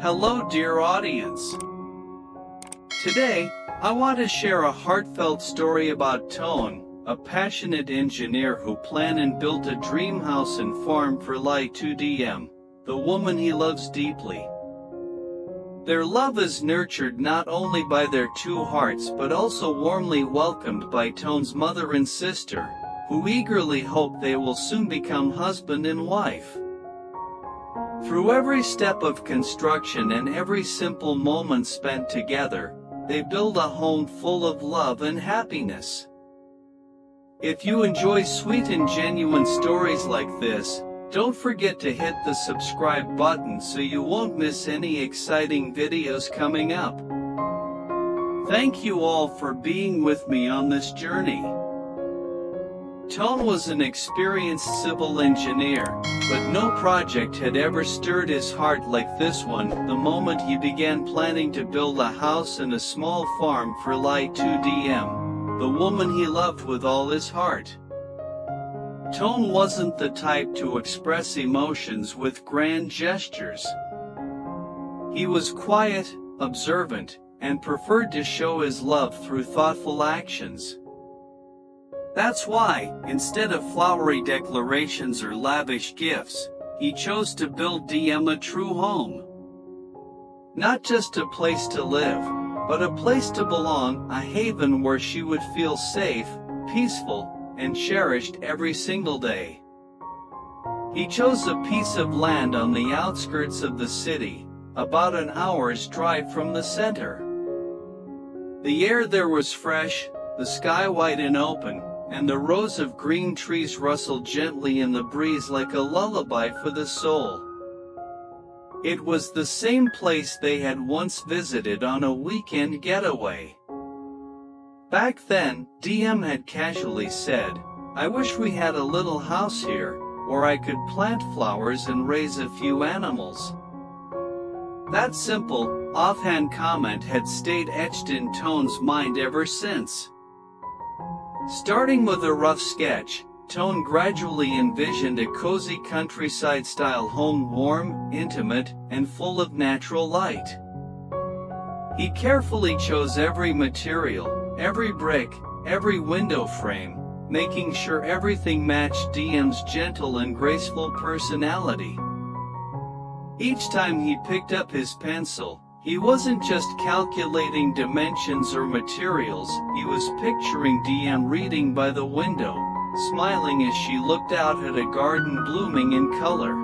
Hello dear audience. Today, I want to share a heartfelt story about Toan, a passionate engineer who planned and built a dream house and farm for Ly Tu Diem, the woman he loves deeply. Their love is nurtured not only by their two hearts but also warmly welcomed by Toan's mother and sister, who eagerly hope they will soon become husband and wife. Through every step of construction and every simple moment spent together, they build a home full of love and happiness. If you enjoy sweet and genuine stories like this, don't forget to hit the subscribe button so you won't miss any exciting videos coming up. Thank you all for being with me on this journey. Toan was an experienced civil engineer, but no project had ever stirred his heart like this one. The moment he began planning to build a house and a small farm for Ly Tu Diem, the woman he loved with all his heart. Toan wasn't the type to express emotions with grand gestures. He was quiet, observant, and preferred to show his love through thoughtful actions. That's why, instead of flowery declarations or lavish gifts, he chose to build Diem a true home. Not just a place to live, but a place to belong, a haven where she would feel safe, peaceful, and cherished every single day. He chose a piece of land on the outskirts of the city, about an hour's drive from the center. The air there was fresh, the sky wide and open, and the rows of green trees rustled gently in the breeze like a lullaby for the soul. It was the same place they had once visited on a weekend getaway. Back then, Diem had casually said, "I wish we had a little house here, where I could plant flowers and raise a few animals." That simple, offhand comment had stayed etched in Toan's mind ever since. Starting with a rough sketch, Toan gradually envisioned a cozy countryside-style home, warm, intimate, and full of natural light. He carefully chose every material, every brick, every window frame, making sure everything matched Diem's gentle and graceful personality. Each time he picked up his pencil, he wasn't just calculating dimensions or materials, he was picturing Diem reading by the window, smiling as she looked out at a garden blooming in color.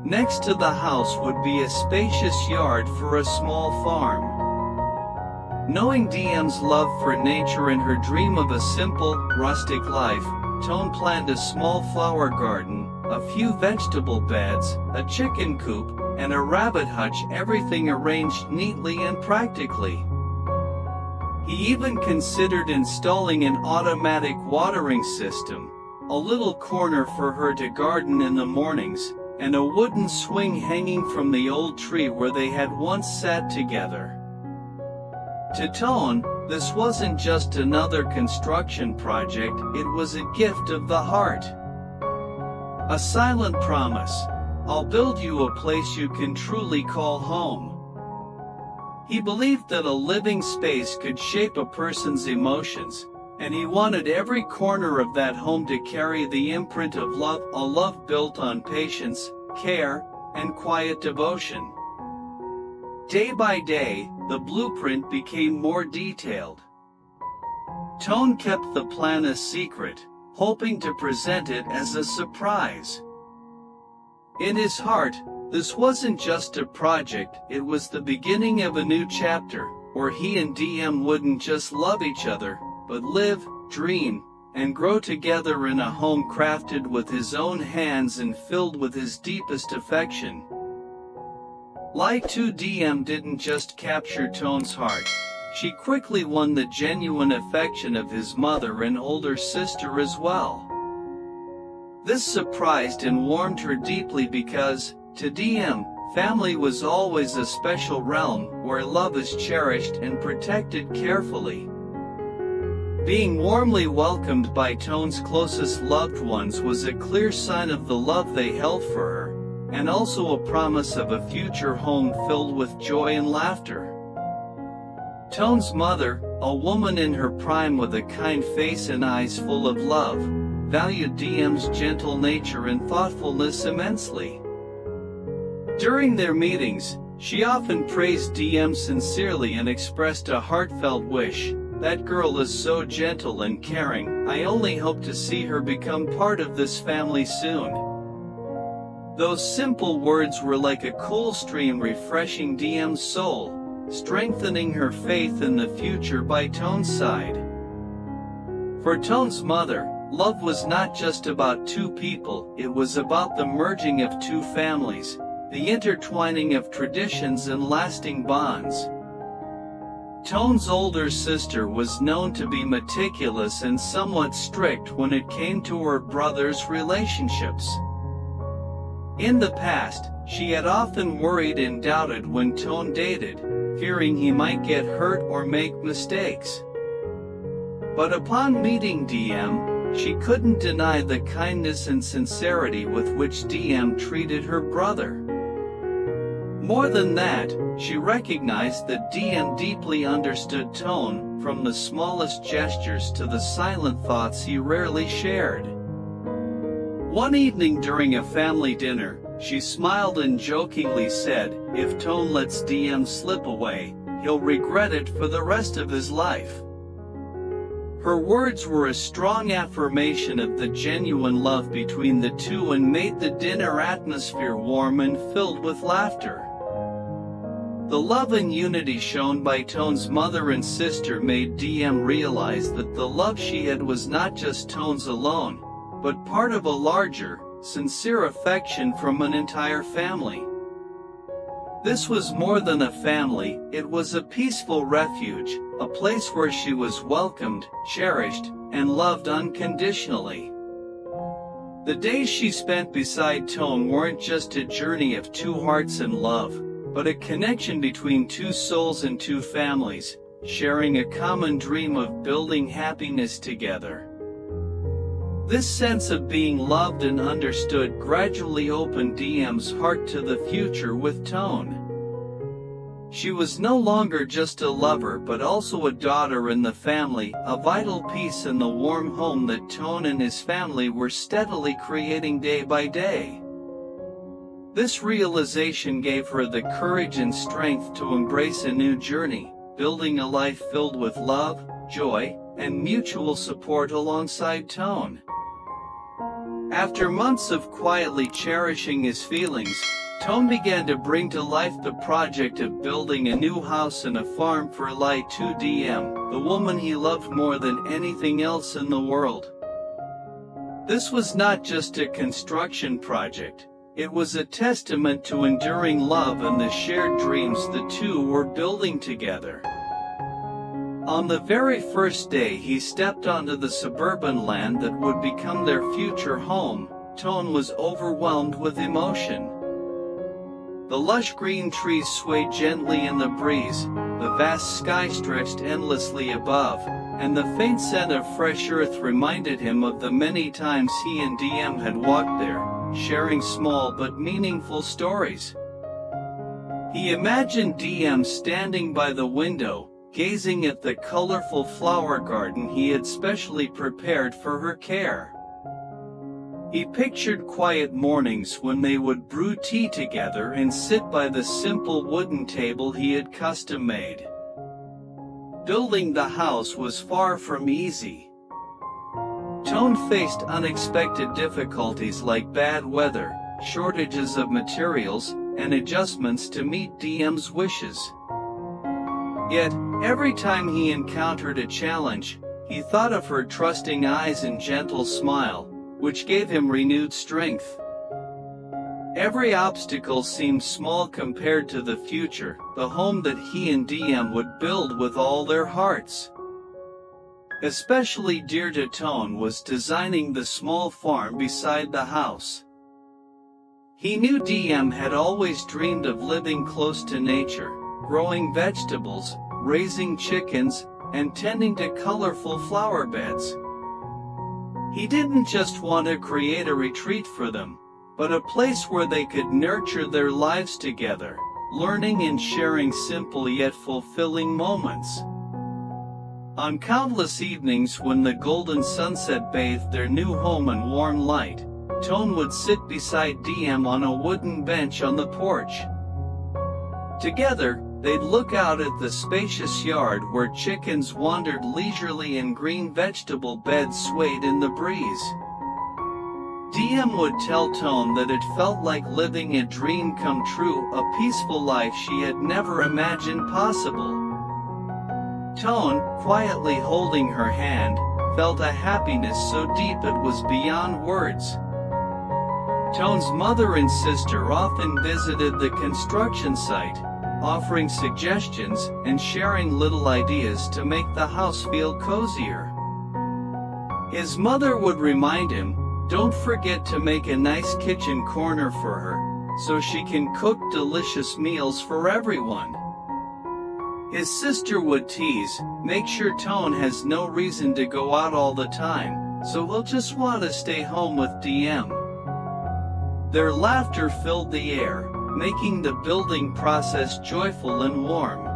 Next to the house would be a spacious yard for a small farm. Knowing Diem's love for nature and her dream of a simple, rustic life, Toan planned a small flower garden, a few vegetable beds, a chicken coop, and a rabbit hutch, everything arranged neatly and practically. He even considered installing an automatic watering system, a little corner for her to garden in the mornings, and a wooden swing hanging from the old tree where they had once sat together. To Toan, this wasn't just another construction project, it was a gift of the heart. A silent promise. "I'll build you a place you can truly call home." He believed that a living space could shape a person's emotions, and he wanted every corner of that home to carry the imprint of love, a love built on patience, care, and quiet devotion. Day by day, the blueprint became more detailed. Toan kept the plan a secret, hoping to present it as a surprise. In his heart, this wasn't just a project, it was the beginning of a new chapter, where he and Diem wouldn't just love each other, but live, dream, and grow together in a home crafted with his own hands and filled with his deepest affection. Ly Tu Diem didn't just capture Toan's heart, she quickly won the genuine affection of his mother and older sister as well. This surprised and warmed her deeply because, to Diem, family was always a special realm where love is cherished and protected carefully. Being warmly welcomed by Toan's closest loved ones was a clear sign of the love they held for her, and also a promise of a future home filled with joy and laughter. Toan's mother, a woman in her prime with a kind face and eyes full of love, valued Diem's gentle nature and thoughtfulness immensely. During their meetings, she often praised Diem sincerely and expressed a heartfelt wish, "That girl is so gentle and caring, I only hope to see her become part of this family soon." Those simple words were like a cool stream refreshing Diem's soul, strengthening her faith in the future by Toan's side. For Toan's mother, love was not just about two people, it was about the merging of two families, the intertwining of traditions and lasting bonds. Toan's older sister was known to be meticulous and somewhat strict when it came to her brother's relationships. In the past, she had often worried and doubted when Toan dated, fearing he might get hurt or make mistakes. But upon meeting Diem, she couldn't deny the kindness and sincerity with which Diem treated her brother. More than that, she recognized that Diem deeply understood Toan, from the smallest gestures to the silent thoughts he rarely shared. One evening during a family dinner, she smiled and jokingly said, "If Toan lets Diem slip away, he'll regret it for the rest of his life." Her words were a strong affirmation of the genuine love between the two and made the dinner atmosphere warm and filled with laughter. The love and unity shown by Toan's mother and sister made Diem realize that the love she had was not just Toan's alone, but part of a larger, sincere affection from an entire family. This was more than a family, it was a peaceful refuge, a place where she was welcomed, cherished, and loved unconditionally. The days she spent beside Toan weren't just a journey of two hearts in love, but a connection between two souls and two families, sharing a common dream of building happiness together. This sense of being loved and understood gradually opened Diem's heart to the future with Toan. She was no longer just a lover but also a daughter in the family, a vital piece in the warm home that Toan and his family were steadily creating day by day. This realization gave her the courage and strength to embrace a new journey, building a life filled with love, joy, and mutual support alongside Toan. After months of quietly cherishing his feelings, Toan began to bring to life the project of building a new house and a farm for Ly Tu Diem, the woman he loved more than anything else in the world. This was not just a construction project, it was a testament to enduring love and the shared dreams the two were building together. On the very first day he stepped onto the suburban land that would become their future home, Toan was overwhelmed with emotion. The lush green trees swayed gently in the breeze, the vast sky stretched endlessly above, and the faint scent of fresh earth reminded him of the many times he and Diem had walked there, sharing small but meaningful stories. He imagined Diem standing by the window, gazing at the colorful flower garden he had specially prepared for her care. He pictured quiet mornings when they would brew tea together and sit by the simple wooden table he had custom-made. Building the house was far from easy. Toan faced unexpected difficulties like bad weather, shortages of materials, and adjustments to meet Diem's wishes. Yet, every time he encountered a challenge, he thought of her trusting eyes and gentle smile, which gave him renewed strength. Every obstacle seemed small compared to the future, the home that he and Diem would build with all their hearts. Especially dear to Toan was designing the small farm beside the house. He knew Diem had always dreamed of living close to nature, growing vegetables, raising chickens, and tending to colorful flower beds. He didn't just want to create a retreat for them, but a place where they could nurture their lives together, learning and sharing simple yet fulfilling moments. On countless evenings when the golden sunset bathed their new home in warm light, Toan would sit beside Diem on a wooden bench on the porch. Together, they'd look out at the spacious yard where chickens wandered leisurely and green vegetable beds swayed in the breeze. Diem would tell Toan that it felt like living a dream come true, a peaceful life she had never imagined possible. Toan, quietly holding her hand, felt a happiness so deep it was beyond words. Toan's mother and sister often visited the construction site, offering suggestions and sharing little ideas to make the house feel cozier. His mother would remind him, "Don't forget to make a nice kitchen corner for her, so she can cook delicious meals for everyone." His sister would tease, "Make sure Toan has no reason to go out all the time, so he'll just want to stay home with Diem." Their laughter filled the air, making the building process joyful and warm.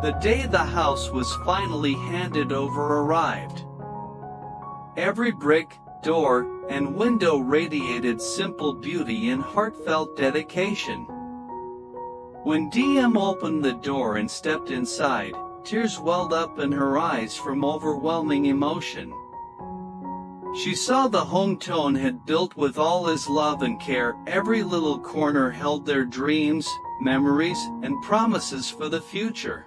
The day the house was finally handed over arrived. Every brick, door, and window radiated simple beauty and heartfelt dedication. When Diem opened the door and stepped inside, tears welled up in her eyes from overwhelming emotion. She saw the home Toan had built with all his love and care. Every little corner held their dreams, memories, and promises for the future.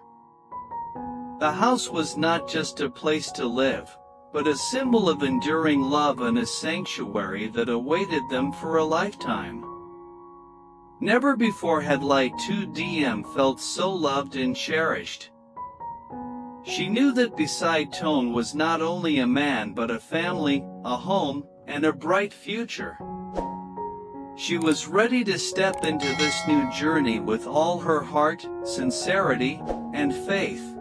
The house was not just a place to live, but a symbol of enduring love and a sanctuary that awaited them for a lifetime. Never before had Ly Tu Diem felt so loved and cherished. She knew that beside Toan was not only a man but a family, a home, and a bright future. She was ready to step into this new journey with all her heart, sincerity, and faith.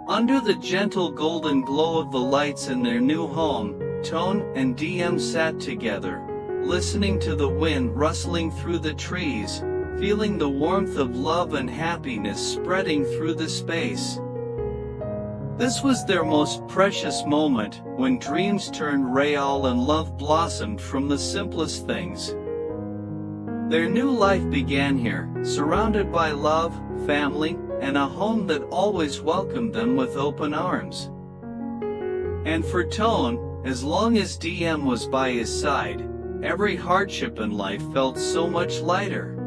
Under the gentle golden glow of the lights in their new home, Toan and Diem sat together, listening to the wind rustling through the trees, feeling the warmth of love and happiness spreading through the space. This was their most precious moment, when dreams turned real and love blossomed from the simplest things. Their new life began here, surrounded by love, family, and a home that always welcomed them with open arms. And for Toan, as long as Diem was by his side, every hardship in life felt so much lighter.